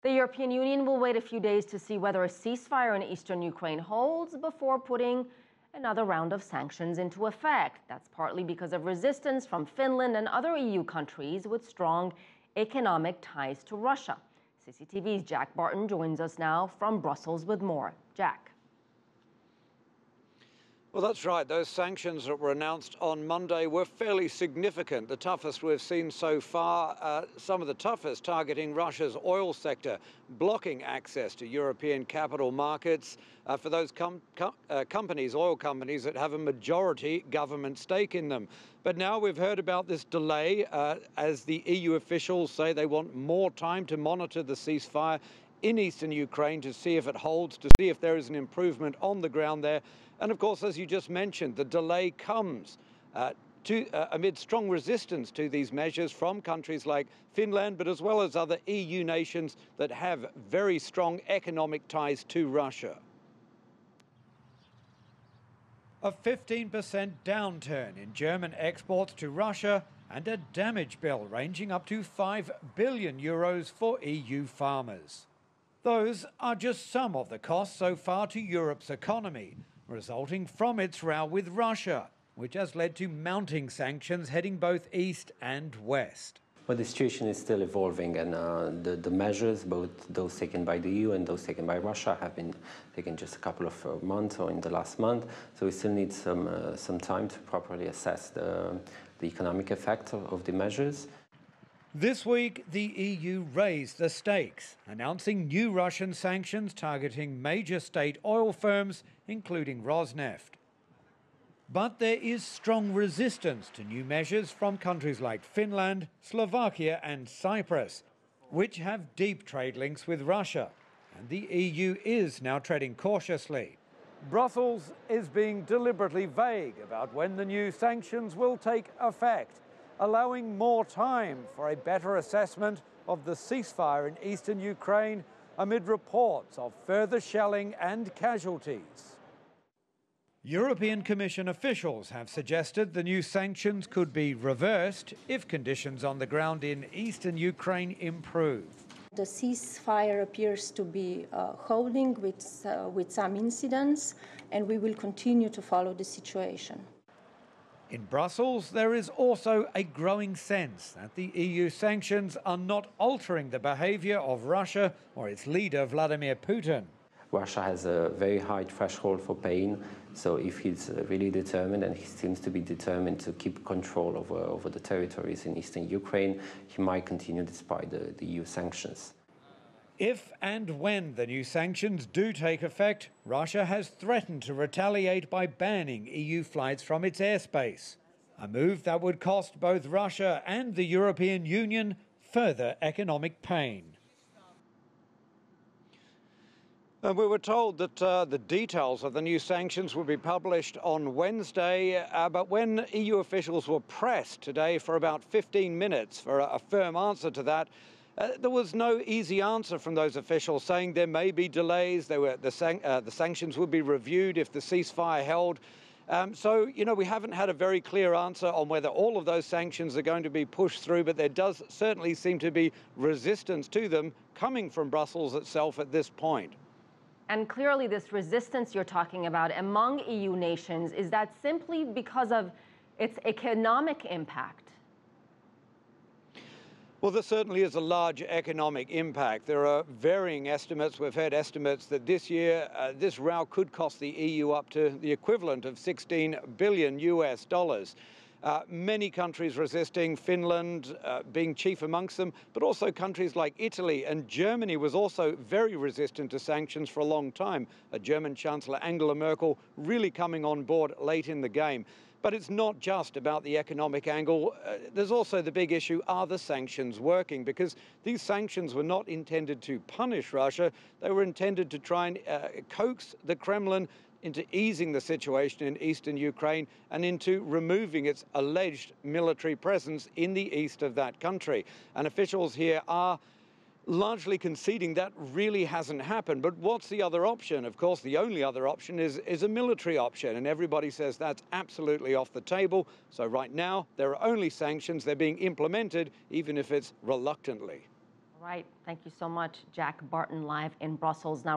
The European Union will wait a few days to see whether a ceasefire in eastern Ukraine holds before putting another round of sanctions into effect. That's partly because of resistance from Finland and other EU countries with strong economic ties to Russia. CCTV's Jack Barton joins us now from Brussels with more. Jack. Well, that's right. Those sanctions that were announced on Monday were fairly significant, the toughest we've seen so far, some of the toughest targeting Russia's oil sector, blocking access to European capital markets for those companies, oil companies that have a majority government stake in them. But now we've heard about this delay as the EU officials say they want more time to monitor the ceasefire in eastern Ukraine to see if it holds, to see if there is an improvement on the ground there. And of course, as you just mentioned, the delay comes amid strong resistance to these measures from countries like Finland, but as well as other EU nations that have very strong economic ties to Russia. A 15% downturn in German exports to Russia and a damage bill ranging up to 5 billion euros for EU farmers. Those are just some of the costs so far to Europe's economy, resulting from its row with Russia, which has led to mounting sanctions heading both east and west. Well, the situation is still evolving, and the measures, both those taken by the EU and those taken by Russia, have been taken just a couple of months or in the last month. So we still need some time to properly assess the economic effect of the measures. This week, the EU raised the stakes, announcing new Russian sanctions targeting major state oil firms, including Rosneft. But there is strong resistance to new measures from countries like Finland, Slovakia and Cyprus, which have deep trade links with Russia. And the EU is now treading cautiously. Brussels is being deliberately vague about when the new sanctions will take effect, allowing more time for a better assessment of the ceasefire in eastern Ukraine amid reports of further shelling and casualties. European Commission officials have suggested the new sanctions could be reversed if conditions on the ground in eastern Ukraine improve. The ceasefire appears to be holding with some incidents, and we will continue to follow the situation. In Brussels, there is also a growing sense that the EU sanctions are not altering the behaviour of Russia or its leader, Vladimir Putin. Russia has a very high threshold for pain, so if he's really determined, and he seems to be determined to keep control over the territories in eastern Ukraine, he might continue despite the EU sanctions. If and when the new sanctions do take effect, Russia has threatened to retaliate by banning EU flights from its airspace, a move that would cost both Russia and the European Union further economic pain. And we were told that the details of the new sanctions would be published on Wednesday, but when EU officials were pressed today for about 15 minutes for a firm answer to that, there was no easy answer from those officials, saying there may be delays, the sanctions would be reviewed if the ceasefire held. So, we haven't had a very clear answer on whether all of those sanctions are going to be pushed through, but there does certainly seem to be resistance to them coming from Brussels itself at this point. And clearly this resistance you're talking about among EU nations, is that simply because of its economic impact? Well, there certainly is a large economic impact. There are varying estimates. We've heard estimates that this year, this row could cost the EU up to the equivalent of $16 billion US. Many countries resisting, Finland being chief amongst them, but also countries like Italy and Germany was also very resistant to sanctions for a long time. German Chancellor Angela Merkel really coming on board late in the game. But it's not just about the economic angle. There's also the big issue, are the sanctions working? Because these sanctions were not intended to punish Russia. They were intended to try and coax the Kremlin into easing the situation in eastern Ukraine and into removing its alleged military presence in the east of that country. And officials here are largely conceding that really hasn't happened. But what's the other option? Of course, the only other option is a military option, and everybody says that's absolutely off the table. So right now, there are only sanctions. They're being implemented, even if it's reluctantly. All right. Thank you so much, Jack Barton, live in Brussels. Now,